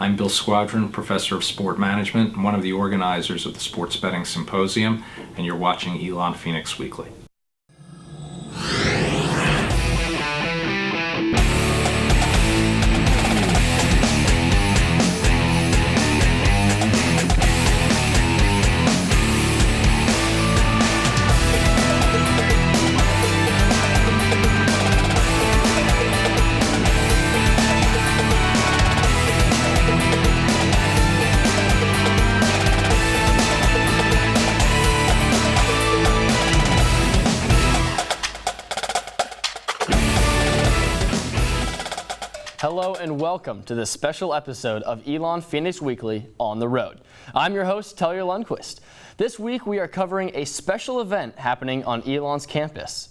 I'm Bill Squadron, Professor of Sport Management and one of the organizers of the Sports Betting Symposium, and you're watching Elon Phoenix Weekly. Hello and welcome to this special episode of Elon Phoenix Weekly on the road. I'm your host, Tellier Lundquist. This week we are covering a special event happening on Elon's campus.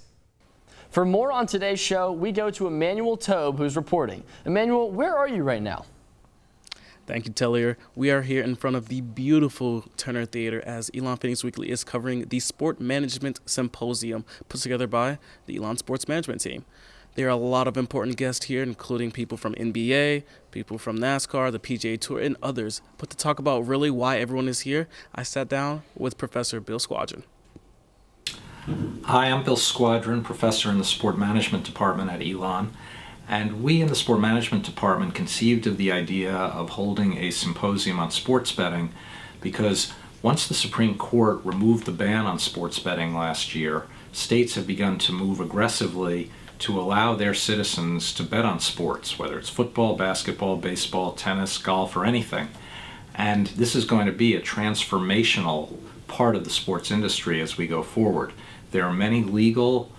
For more on today's show, we go to Emmanuel Tobe, who's reporting. Emmanuel, where are you right now? Thank you, Tellier. We are here in front of the beautiful Turner Theater as Elon Phoenix Weekly is covering the Sport Management Symposium put together by the Elon Sports Management team. There are a lot of important guests here, including people from NBA, people from NASCAR, the PGA Tour, and others. But to talk about really why everyone is here, I sat down with Professor Bill Squadron. Hi, I'm Bill Squadron, Professor in the Sport Management Department at Elon. And we in the Sport Management Department conceived of the idea of holding a symposium on sports betting because once the Supreme Court removed the ban on sports betting last year, states have begun to move aggressively to allow their citizens to bet on sports, whether it's football, basketball, baseball, tennis, golf, or anything. And this is going to be a transformational part of the sports industry as we go forward. There are many legal,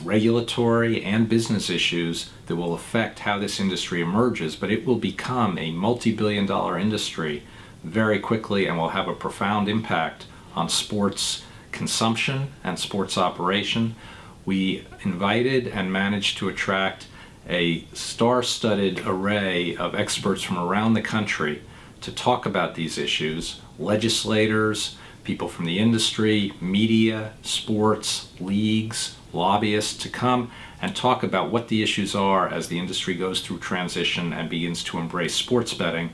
regulatory, and business issues that will affect how this industry emerges, but it will become a multi-billion-dollar industry very quickly and will have a profound impact on sports consumption and sports operation. We invited and managed to attract a star-studded array of experts from around the country to talk about these issues: legislators, people from the industry, media, sports, leagues, lobbyists, to come and talk about what the issues are as the industry goes through transition and begins to embrace sports betting.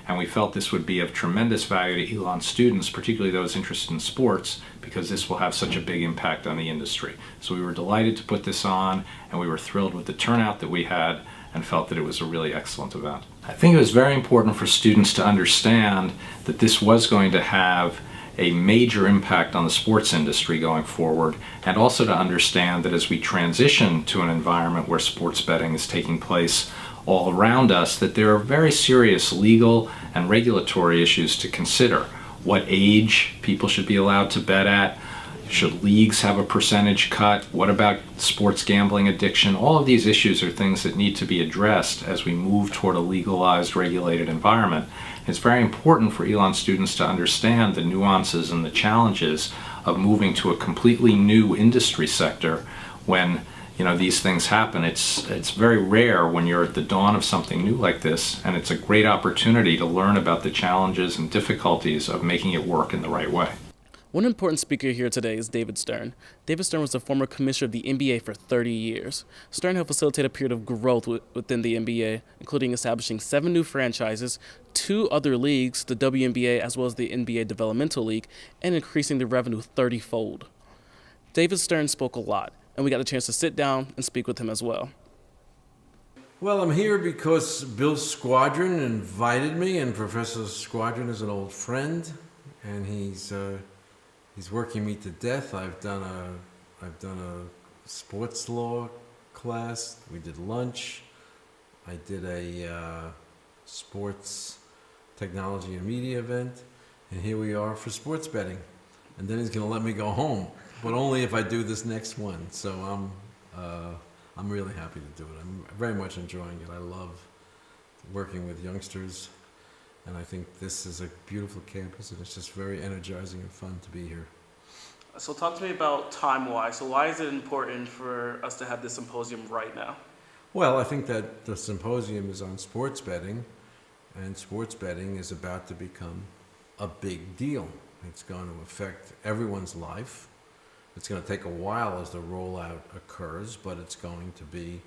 And we felt this would be of tremendous value to Elon students, particularly those interested in sports, because this will have such a big impact on the industry. So we were delighted to put this on, and we were thrilled with the turnout that we had and felt that it was a really excellent event. I think it was very important for students to understand that this was going to have a major impact on the sports industry going forward, and also to understand that as we transition to an environment where sports betting is taking place all around us, that there are very serious legal and regulatory issues to consider. What age people should be allowed to bet at? Should leagues have a percentage cut? What about sports gambling addiction? All of these issues are things that need to be addressed as we move toward a legalized, regulated environment. It's very important for Elon students to understand the nuances and the challenges of moving to a completely new industry sector when these things happen. It's very rare when you're at the dawn of something new like this, and it's a great opportunity to learn about the challenges and difficulties of making it work in the right way. One important speaker here today is David Stern. David Stern was the former commissioner of the NBA for 30 years. Stern helped facilitate a period of growth within the NBA, including establishing 7 new franchises, 2 other leagues, the WNBA as well as the NBA Developmental League, and increasing the revenue 30-fold. David Stern spoke a lot, and we got a chance to sit down and speak with him as well. Well, I'm here because Bill Squadron invited me, and Professor Squadron is an old friend, and he's working me to death. I've done a sports law class. We did lunch. I did a sports technology and media event, and here we are for sports betting. And then he's going to let me go home, but only if I do this next one. So I'm really happy to do it. I'm very much enjoying it. I love working with youngsters, and I think this is a beautiful campus, and it's just very energizing and fun to be here. So talk to me about time-wise. So why is it important for us to have this symposium right now? Well, I think that the symposium is on sports betting, and sports betting is about to become a big deal. It's going to affect everyone's life. It's going to take a while as the rollout occurs, but it's going to be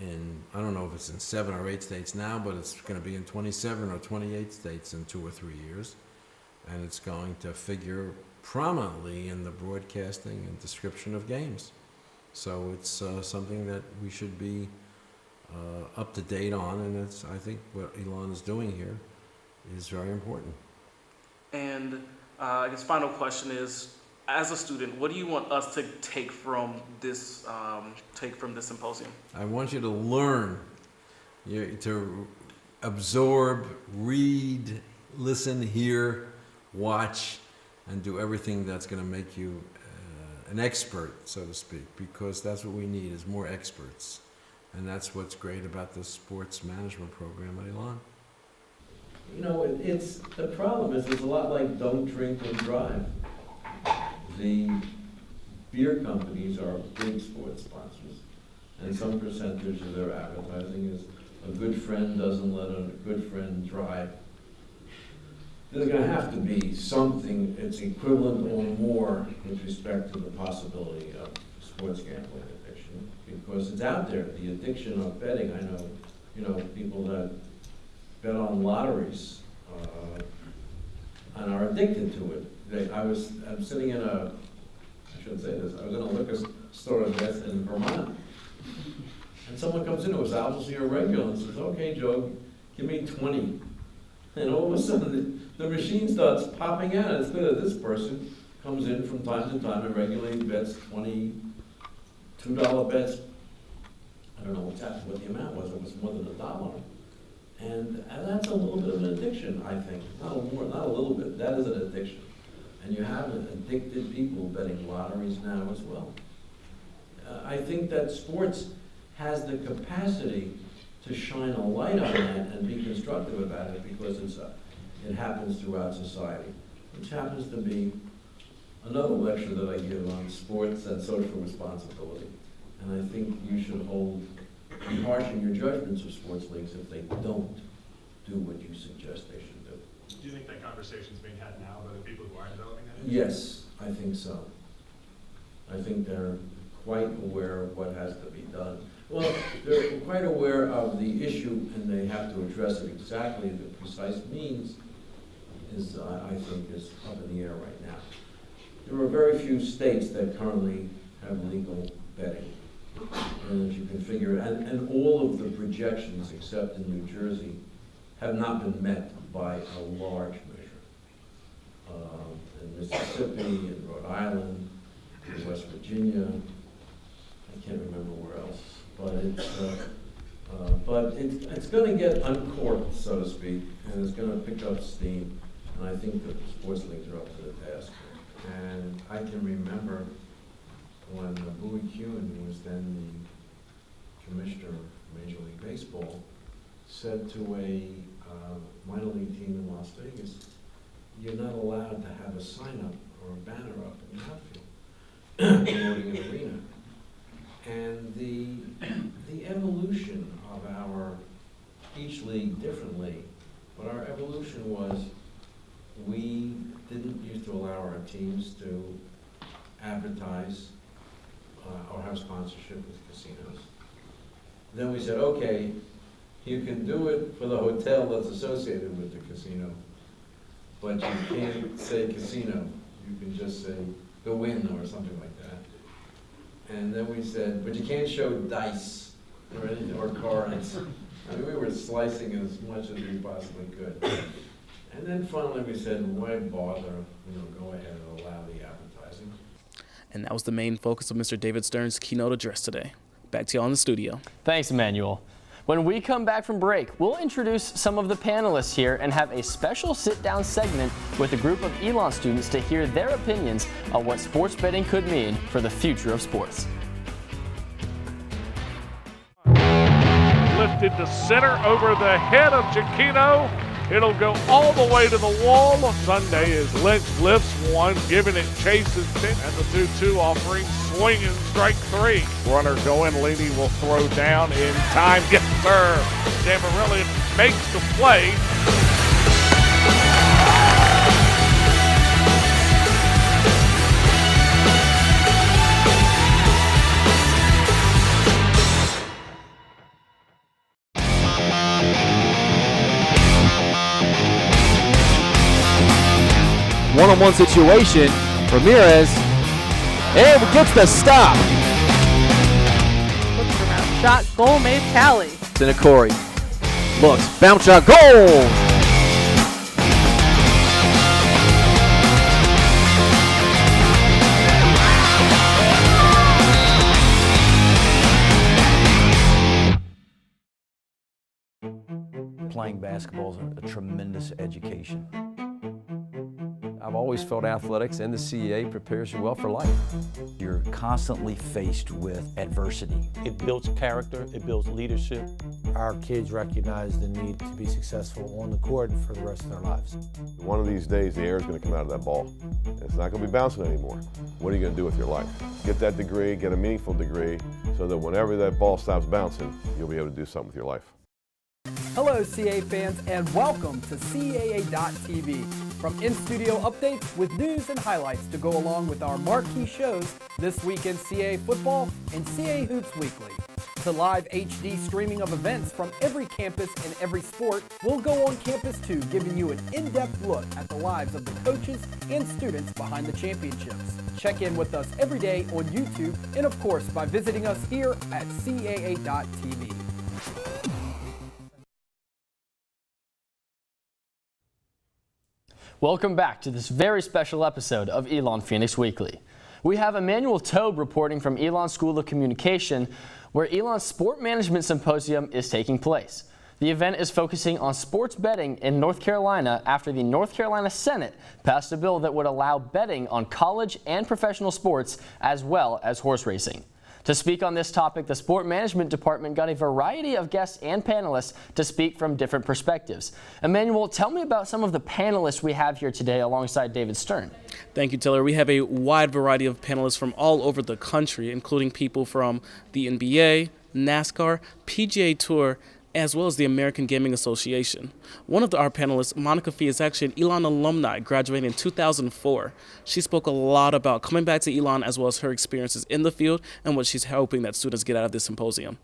I don't know if it's in 7 or 8 states now, but it's going to be in 27 or 28 states in 2 or 3 years. And it's going to figure prominently in the broadcasting and description of games. So it's something that we should be up to date on, and I think what Elon is doing here is very important. And I guess final question is, as a student, what do you want us to take from this symposium? I want you to learn, to absorb, read, listen, hear, watch, and do everything that's going to make you an expert, so to speak, because that's what we need, is more experts. And that's what's great about the sports management program at Elon. You know, the problem is it's a lot like don't drink and drive. The beer companies are big sports sponsors, and some percentage of their advertising is a good friend doesn't let a good friend drive. There's going to have to be something that's equivalent or more with respect to the possibility of sports gambling addiction, because it's out there. The addiction of betting, I know, people that bet on lotteries and are addicted to it. I'm sitting in I shouldn't say this, I was in a liquor store in Vermont, and someone comes in who was obviously a regular and says, "Okay, Joe, give me 20. And all of a sudden, the machine starts popping out. It's clear that this person comes in from time to time and regularly bets $22 bets. I don't know what the amount was. It was more than $1. And that's a little bit of an addiction, I think. Not a little bit. That is an addiction. And you have addicted people betting lotteries now as well. I think that sports has the capacity to shine a light on that and be constructive about it, because it happens throughout society, which happens to be another lecture that I give on sports and social responsibility. And I think you should be harsh in your judgments of sports leagues if they don't do what you suggest they should do. Do you think that conversation is being had now by the people who are developing that? Yes, I think so. I think they're quite aware of what has to be done. Well, they're quite aware of the issue, and they have to address it exactly. The precise means I think, is up in the air right now. There are very few states that currently have legal betting. And as you can figure, and all of the projections, except in New Jersey, have not been met by a large measure. In Mississippi, in Rhode Island, in West Virginia, I can't remember where else, but it's going to get uncorked, so to speak, and it's going to pick up steam. And I think the sports leagues are up to the task. And I can remember when Bowie Kuhn was then the commissioner of Major League Baseball, said to a minor league team in Las Vegas, "You're not allowed to have a sign up or a banner up in the outfield promoting an arena." And the evolution of each league differently, but our evolution was, we didn't used to allow our teams to advertise or have sponsorship with casinos. Then we said, okay, you can do it for the hotel that's associated with the casino, but you can't say casino. You can just say the Wynn or something like that. And then we said, but you can't show dice or anything, or cards. I mean, we were slicing as much as we possibly could. And then finally we said, why bother, go ahead and allow the advertising. And that was the main focus of Mr. David Stern's keynote address today. Back to y'all in the studio. Thanks, Emmanuel. When we come back from break, we'll introduce some of the panelists here and have a special sit-down segment with a group of Elon students to hear their opinions on what sports betting could mean for the future of sports. Lifted to center over the head of Giacchino. It'll go all the way to the wall. Sunday as Lynch lifts one, giving it chases it, and the 2-2 offering, swinging strike three. Runner going, Leany will throw down in time, gets served. Damarelli makes the play. one-on-one situation. Ramirez, and gets the stop. Looking around. Shot, goal made, tally. Sinakori looks, bounce shot, goal! Playing basketball is a tremendous education. I've always felt athletics and the CAA prepares you well for life. You're constantly faced with adversity. It builds character, it builds leadership. Our kids recognize the need to be successful on the court for the rest of their lives. One of these days, the air is going to come out of that ball. It's not going to be bouncing anymore. What are you going to do with your life? Get that degree, get a meaningful degree, so that whenever that ball stops bouncing, you'll be able to do something with your life. Hello CAA fans and welcome to CAA.TV. From in-studio updates with news and highlights to go along with our marquee shows This Week in CAA Football and CAA Hoops Weekly. To live HD streaming of events from every campus and every sport, we'll go on campus too, giving you an in-depth look at the lives of the coaches and students behind the championships. Check in with us every day on YouTube and of course by visiting us here at CAA.TV. Welcome back to this very special episode of Elon Phoenix Weekly. We have Emmanuel Tobe reporting from Elon School of Communication, where Elon's Sport Management Symposium is taking place. The event is focusing on sports betting in North Carolina after the North Carolina Senate passed a bill that would allow betting on college and professional sports as well as horse racing. To speak on this topic, the Sport Management Department got a variety of guests and panelists to speak from different perspectives. Emmanuel, tell me about some of the panelists we have here today alongside David Stern. Thank you, Tellier. We have a wide variety of panelists from all over the country, including people from the NBA, NASCAR, PGA Tour, as well as the American Gaming Association. One of our panelists, Monica Fee, is actually an Elon alumni, graduating in 2004. She spoke a lot about coming back to Elon as well as her experiences in the field and what she's hoping that students get out of this symposium.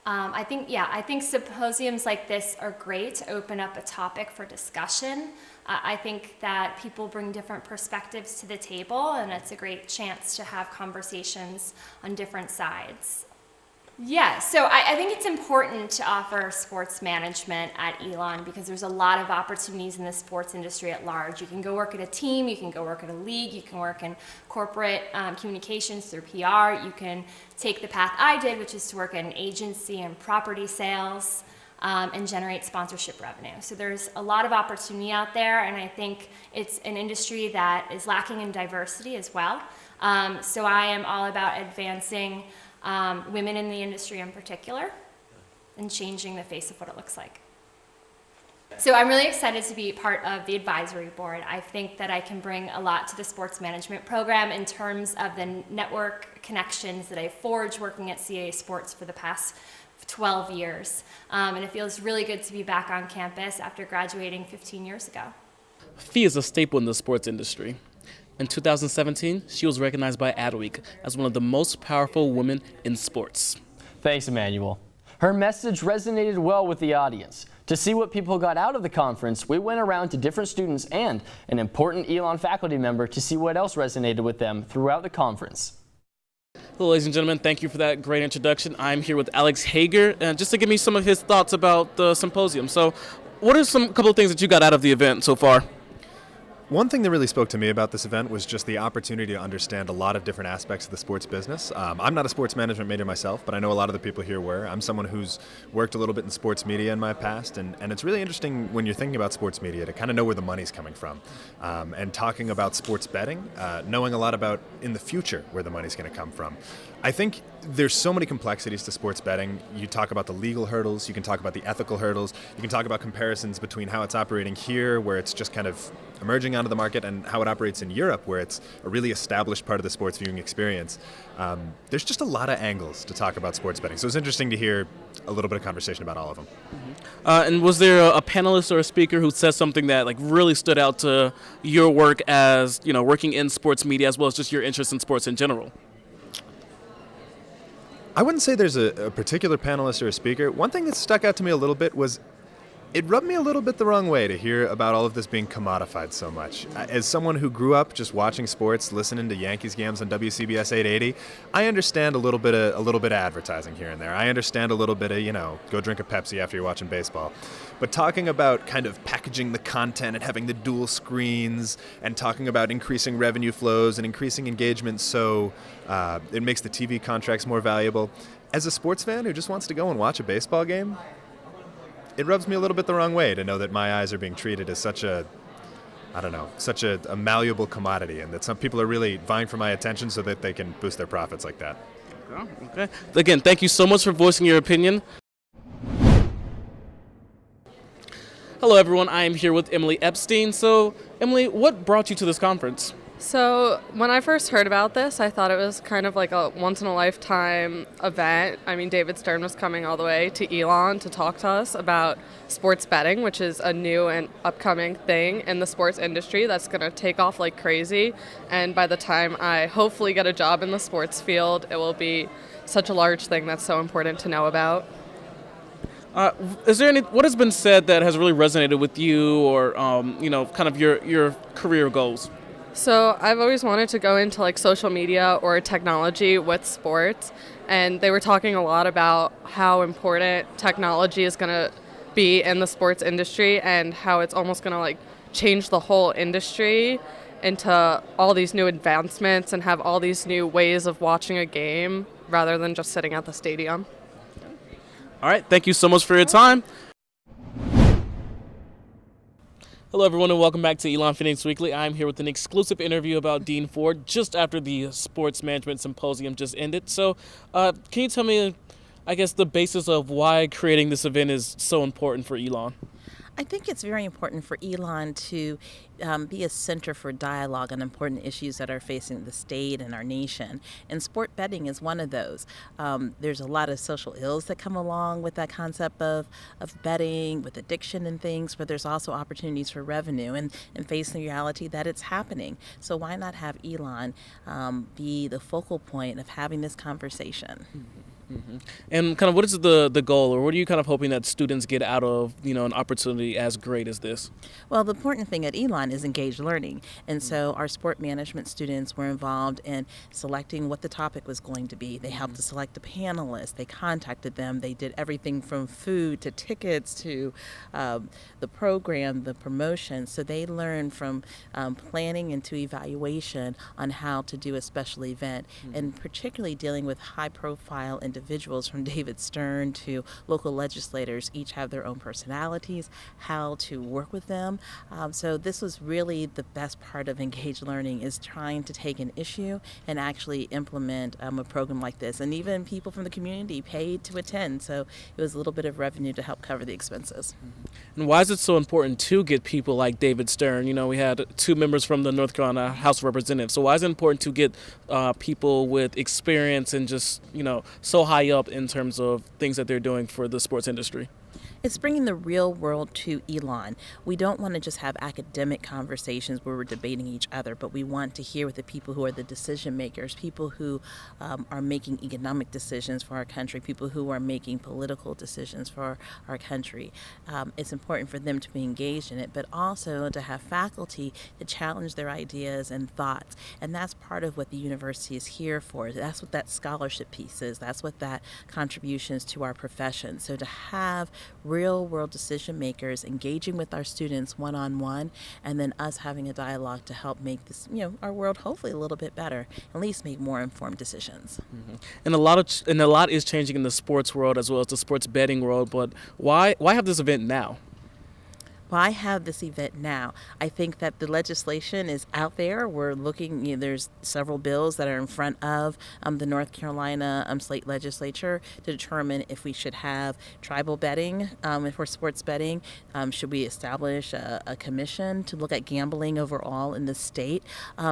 I think symposiums like this are great to open up a topic for discussion. I think that people bring different perspectives to the table, and it's a great chance to have conversations on different sides. Yeah, so I think it's important to offer sports management at Elon because there's a lot of opportunities in the sports industry at large. You can go work at a team, you can go work at a league, you can work in corporate communications through PR, you can take the path I did, which is to work at an agency and property sales and generate sponsorship revenue. So there's a lot of opportunity out there, and I think it's an industry that is lacking in diversity as well. So I am all about advancing women in the industry in particular, and changing the face of what it looks like. So I'm really excited to be part of the advisory board. I think that I can bring a lot to the sports management program in terms of the network connections that I've forged working at CAA Sports for the past 12 years. And it feels really good to be back on campus after graduating 15 years ago. Fee is a staple in the sports industry. In 2017, she was recognized by Adweek as one of the most powerful women in sports. Thanks, Emmanuel. Her message resonated well with the audience. To see what people got out of the conference, we went around to different students and an important Elon faculty member to see what else resonated with them throughout the conference. Hello, ladies and gentlemen. Thank you for that great introduction. I'm here with Alex Hager, just to give me some of his thoughts about the symposium. So, what are a couple of things that you got out of the event so far? One thing that really spoke to me about this event was just the opportunity to understand a lot of different aspects of the sports business. I'm not a sports management major myself, but I know a lot of the people here were. I'm someone who's worked a little bit in sports media in my past, and it's really interesting when you're thinking about sports media to kind of know where the money's coming from. And talking about sports betting, knowing a lot about in the future where the money's going to come from. I think there's so many complexities to sports betting. You talk about the legal hurdles, you can talk about the ethical hurdles, you can talk about comparisons between how it's operating here, where it's just kind of emerging onto the market, and how it operates in Europe, where it's a really established part of the sports viewing experience. There's just a lot of angles to talk about sports betting, so it's interesting to hear a little bit of conversation about all of them. And was there a panelist or a speaker who said something that really stood out to your work as, working in sports media, as well as just your interest in sports in general? I wouldn't say there's a particular panelist or a speaker. One thing that stuck out to me a little bit was It rubbed me a little bit the wrong way to hear about all of this being commodified so much. As someone who grew up just watching sports, listening to Yankees games on WCBS 880, I understand a little bit of advertising here and there. I understand a little bit of, go drink a Pepsi after you're watching baseball. But talking about kind of packaging the content and having the dual screens and talking about increasing revenue flows and increasing engagement so it makes the TV contracts more valuable. As a sports fan who just wants to go and watch a baseball game, it rubs me a little bit the wrong way to know that my eyes are being treated as such a malleable commodity, and that some people are really vying for my attention so that they can boost their profits like that. Okay. Again, thank you so much for voicing your opinion. Hello, everyone. I am here with Emily Epstein. So, Emily, what brought you to this conference? So when I first heard about this, I thought it was kind of like a once-in-a-lifetime event. I mean, David Stern was coming all the way to Elon to talk to us about sports betting, which is a new and upcoming thing in the sports industry that's going to take off like crazy. And by the time I hopefully get a job in the sports field, it will be such a large thing that's so important to know about. What has been said that has really resonated with you, or kind of your career goals? So I've always wanted to go into like social media or technology with sports, and they were talking a lot about how important technology is going to be in the sports industry and how it's almost going to like change the whole industry into all these new advancements and have all these new ways of watching a game rather than just sitting at the stadium. All right, thank you so much for your time. Hello, everyone, and welcome back to Elon Phoenix Weekly. I'm here with an exclusive interview about Dean Ford just after the Sports Management Symposium just ended. So can you tell me, I guess, the basis of why creating this event is so important for Elon? I think it's very important for Elon to be a center for dialogue on important issues that are facing the state and our nation. And sport betting is one of those. There's a lot of social ills that come along with that concept of betting, with addiction and things, but there's also opportunities for revenue and facing the reality that it's happening. So why not have Elon be the focal point of having this conversation? Mm-hmm. And kind of what is the goal, or what are you kind of hoping that students get out of, an opportunity as great as this? Well, the important thing at Elon is engaged learning. And so our sport management students were involved in selecting what the topic was going to be. They helped to select the panelists. They contacted them. They did everything from food to tickets to the program, the promotion. So they learned from planning into evaluation on how to do a special event, and particularly dealing with high-profile individuals from David Stern to local legislators. Each have their own personalities, how to work with them. So this was really the best part of engaged learning, is trying to take an issue and actually implement a program like this. And even people from the community paid to attend, so it was a little bit of revenue to help cover the expenses. And why is it so important to get people like David Stern? We had 2 members from the North Carolina House of Representatives. So why is it important to get people with experience and just, so high up in terms of things that they're doing for the sports industry? It's bringing the real world to Elon. We don't want to just have academic conversations where we're debating each other, but we want to hear with the people who are the decision makers, people who are making economic decisions for our country, people who are making political decisions for our country. It's important for them to be engaged in it, but also to have faculty to challenge their ideas and thoughts. And that's part of what the university is here for. That's what that scholarship piece is. That's what that contributions to our profession. So to have real world decision makers engaging with our students one-on-one, and then us having a dialogue to help make this, our world hopefully a little bit better, at least make more informed decisions. Mm-hmm. And a lot is changing in the sports world as well as the sports betting world, but why have this event now? Why have this event now? I think that the legislation is out there. We're looking, there's several bills that are in front of the North Carolina state legislature to determine if we should have tribal betting for sports betting. Should we establish a commission to look at gambling overall in the state?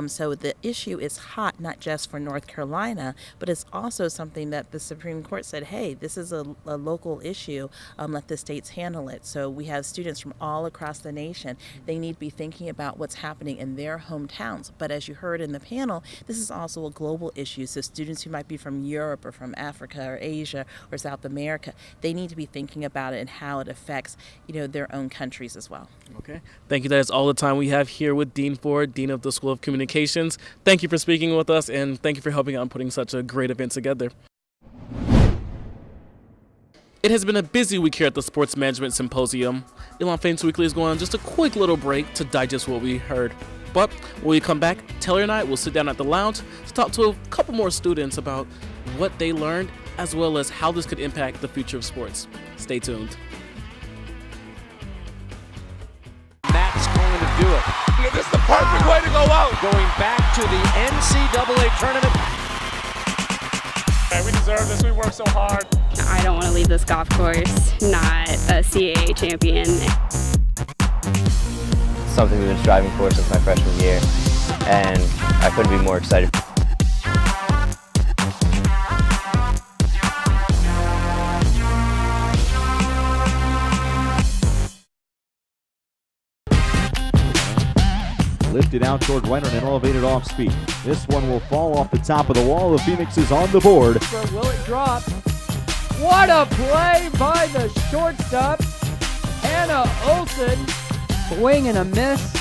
So the issue is hot, not just for North Carolina, but it's also something that the Supreme Court said, hey, this is a local issue. Let the states handle it. So we have students from all across the nation. They need to be thinking about what's happening in their hometowns. But as you heard in the panel, this is also a global issue. So students who might be from Europe or from Africa or Asia or South America, they need to be thinking about it and how it affects, their own countries as well. Okay. Thank you. That is all the time we have here with Dean Ford, Dean of the School of Communications. Thank you for speaking with us, and thank you for helping out and putting such a great event together. It has been a busy week here at the Sports Management Symposium. Elon Phoenix Weekly is going on just a quick little break to digest what we heard. But when we come back, Tellier and I will sit down at the lounge to talk to a couple more students about what they learned, as well as how this could impact the future of sports. Stay tuned. Matt's going to do it. This is the perfect way to go out. Going back to the NCAA tournament. We deserve this. We worked so hard. I don't want to leave this golf course not a CAA champion. Something we've been striving for since my freshman year, and I couldn't be more excited. Lifted out toward right on an elevated off speed. This one will fall off the top of the wall. The Phoenix is on the board. Will it drop? What a play by the shortstop, Hannah Olsen. Swing and a miss.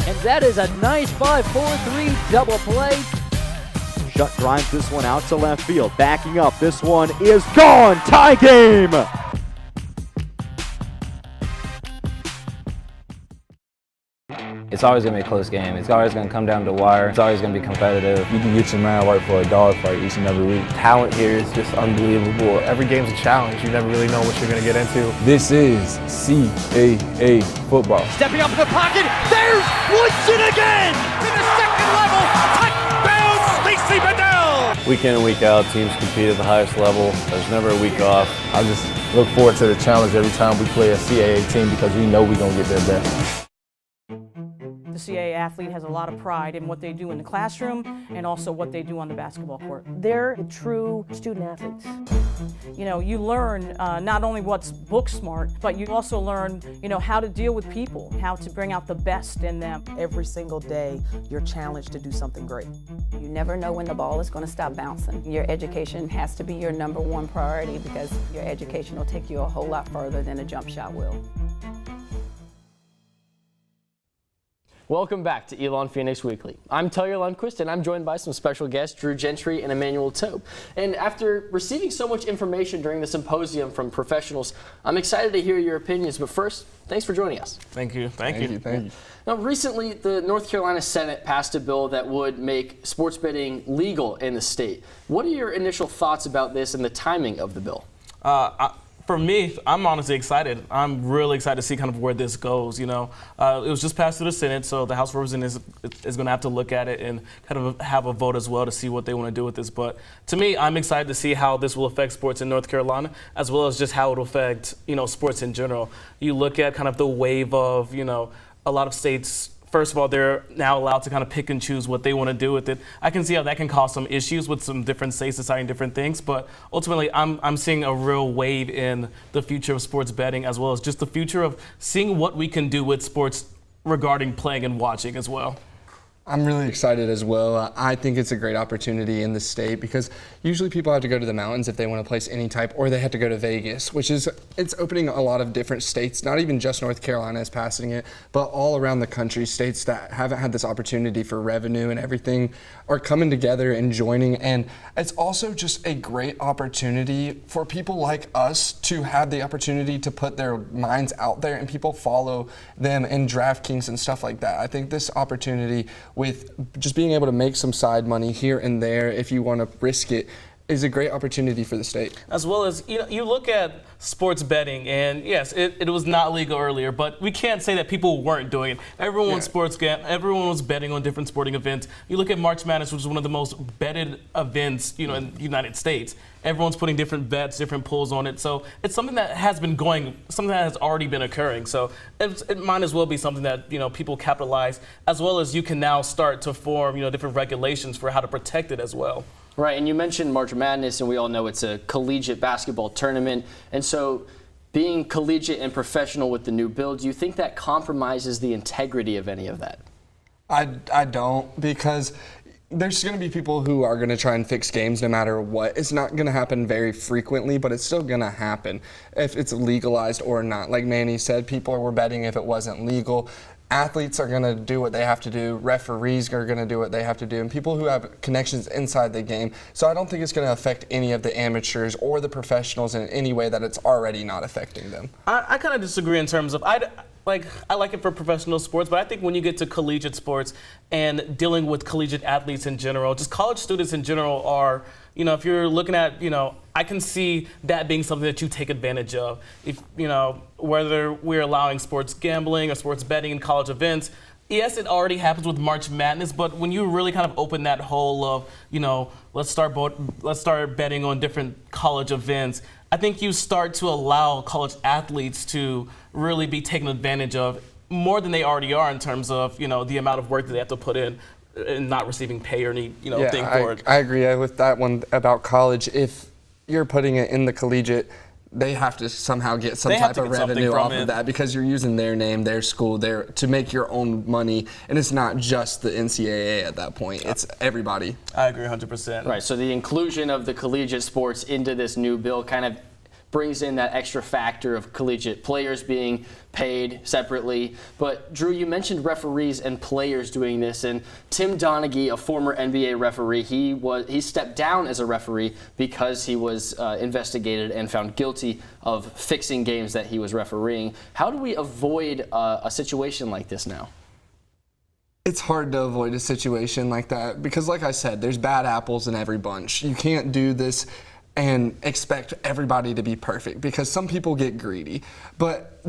And that is a nice 5-4-3 double play. Shutt drives this one out to left field. Backing up. This one is gone. Tie game. It's always going to be a close game. It's always going to come down to wire. It's always going to be competitive. You can get your man right for a dog fight each and every week. Talent here is just unbelievable. Every game's a challenge. You never really know what you're going to get into. This is CAA football. Stepping up in the pocket. There's Woodson again to the second level. Touchdown, Stacey Bedell. Week in and week out, teams compete at the highest level. There's never a week off. I just look forward to the challenge every time we play a CAA team because we know we're going to get their best. The CAA athlete has a lot of pride in what they do in the classroom and also what they do on the basketball court. They're true student athletes. You learn not only what's book smart, but you also learn, how to deal with people, how to bring out the best in them. Every single day, you're challenged to do something great. You never know when the ball is going to stop bouncing. Your education has to be your number one priority because your education will take you a whole lot further than a jump shot will. Welcome back to Elon Phoenix Weekly. I'm Tellier Lundquist, and I'm joined by some special guests, Gentry and Emmanuel Tobe. And after receiving so much information during the symposium from professionals, I'm excited to hear your opinions. But first, thanks for joining us. Thank you. Thank you. Now, recently, the North Carolina Senate passed a bill that would make sports betting legal in the state. What are your initial thoughts about this and the timing of the bill? For me, I'm honestly excited. I'm really excited to see kind of where this goes. It was just passed through the Senate, so the House of Representatives is going to have to look at it and kind of have a vote as well to see what they want to do with this. But to me, I'm excited to see how this will affect sports in North Carolina, as well as just how it will affect, sports in general. You look at kind of the wave of, a lot of states. First of all, they're now allowed to kind of pick and choose what they want to do with it. I can see how that can cause some issues with some different states deciding different things, but ultimately I'm seeing a real wave in the future of sports betting, as well as just the future of seeing what we can do with sports regarding playing and watching as well. I'm really excited as well. I think it's a great opportunity in the state because usually people have to go to the mountains if they want to place any type, or they have to go to Vegas, it's opening a lot of different states, not even just North Carolina is passing it, but all around the country, states that haven't had this opportunity for revenue and everything are coming together and joining. And it's also just a great opportunity for people like us to have the opportunity to put their minds out there and people follow them in DraftKings and stuff like that. I think this opportunity with just being able to make some side money here and there if you want to risk it is a great opportunity for the state. As well as, you look at sports betting, and yes, it was not legal earlier, but we can't say that people weren't doing it. Everyone was betting on different sporting events. You look at March Madness, which is one of the most betted events, in the United States. Everyone's putting different bets, different pulls on it. So it's something that has been something that has already been occurring. So it might as well be something that, people capitalize, as well as you can now start to form, different regulations for how to protect it as well. Right, and you mentioned March Madness, and we all know it's a collegiate basketball tournament. And so being collegiate and professional with the new bill, do you think that compromises the integrity of any of that? I don't, because there's going to be people who are going to try and fix games no matter what. It's not going to happen very frequently, but it's still going to happen if it's legalized or not. Like Manny said, people were betting if it wasn't legal. Athletes are going to do what they have to do. Referees are going to do what they have to do, and people who have connections inside the game. So I don't think it's going to affect any of the amateurs or the professionals in any way that it's already not affecting them. I kind of disagree in terms of, I like it for professional sports, but I think when you get to collegiate sports and dealing with collegiate athletes in general, just college students in general are, if you're looking at, I can see that being something that you take advantage of. If, whether we're allowing sports gambling or sports betting in college events, yes, it already happens with March Madness, but when you really kind of open that hole of, let's start betting on different college events, I think you start to allow college athletes to really be taken advantage of more than they already are in terms of, the amount of work that they have to put in and not receiving pay or any, thing for it. I agree with that one about college. If you're putting it in the collegiate, they have to somehow get some type of revenue off of that, because you're using their name, their school, to make your own money, and it's not just the NCAA at that point. It's everybody. I agree 100%. Right, so the inclusion of the collegiate sports into this new bill kind of brings in that extra factor of collegiate players being paid separately. But Drew, you mentioned referees and players doing this, and Tim Donaghy, a former NBA referee, he stepped down as a referee because he was investigated and found guilty of fixing games that he was refereeing. How do we avoid a situation like this now? It's hard to avoid a situation like that because, like I said, there's bad apples in every bunch. You can't do this and expect everybody to be perfect, because some people get greedy. But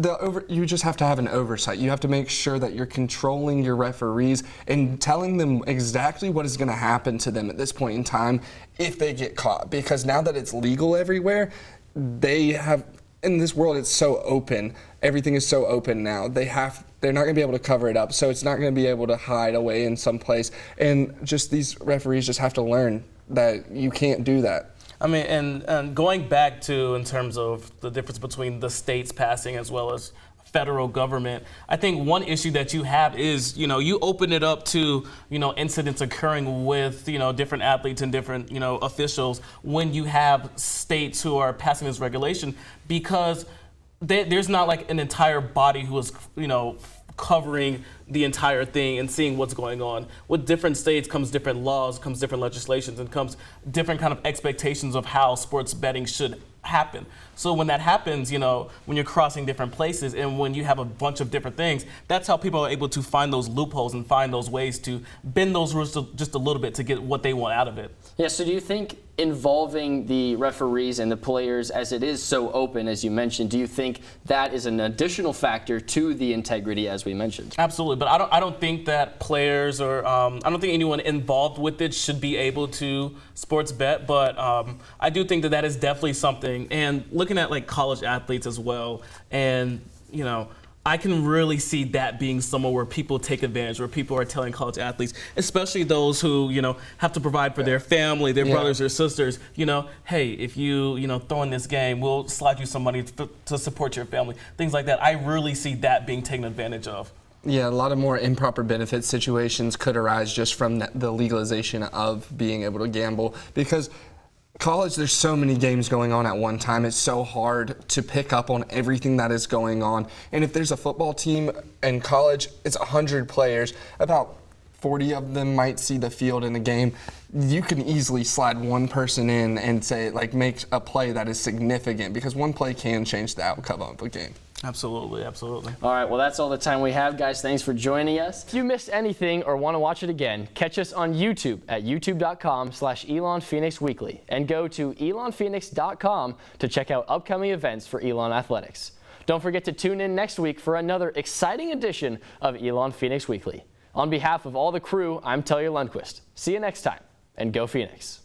you just have to have an oversight. You have to make sure that you're controlling your referees and telling them exactly what is going to happen to them at this point in time if they get caught. Because now that it's legal everywhere, in this world, it's so open. Everything is so open now. They're not going to be able to cover it up, so it's not going to be able to hide away in some place. And just these referees just have to learn that you can't do that. I mean, and going back to in terms of the difference between the states passing as well as federal government, I think one issue that you have is, you open it up to, incidents occurring with, different athletes and different, officials when you have states who are passing this regulation, because there's not like an entire body who is, covering the entire thing and seeing what's going on. With different states comes different laws, comes different legislations, and comes different kind of expectations of how sports betting should happen. So when that happens, when you're crossing different places and when you have a bunch of different things, that's how people are able to find those loopholes and find those ways to bend those rules just a little bit to get what they want out of it. Yeah, so do you think involving the referees and the players, as it is so open, as you mentioned, do you think that is an additional factor to the integrity, as we mentioned? Absolutely, but I don't think that players or I don't think anyone involved with it should be able to sports bet, but I do think that is definitely something. And looking at like college athletes as well, and I can really see that being somewhere where people take advantage, where people are telling college athletes, especially those who, have to provide for their family, their brothers or sisters, hey, if you, throw in this game, we'll slide you some money to support your family, things like that. I really see that being taken advantage of. Yeah, a lot of more improper benefit situations could arise just from the legalization of being able to gamble, because college, there's so many games going on at one time. It's so hard to pick up on everything that is going on. And if there's a football team in college, it's 100 players. About 40 of them might see the field in a game. You can easily slide one person in and say, make a play that is significant, because one play can change the outcome of a game. Absolutely, absolutely. All right, well, that's all the time we have, guys. Thanks for joining us. If you missed anything or want to watch it again, catch us on YouTube at youtube.com/Elon Phoenix Weekly, and go to elonphoenix.com to check out upcoming events for Elon Athletics. Don't forget to tune in next week for another exciting edition of Elon Phoenix Weekly. On behalf of all the crew, I'm Tellier Lundquist. See you next time, and go Phoenix.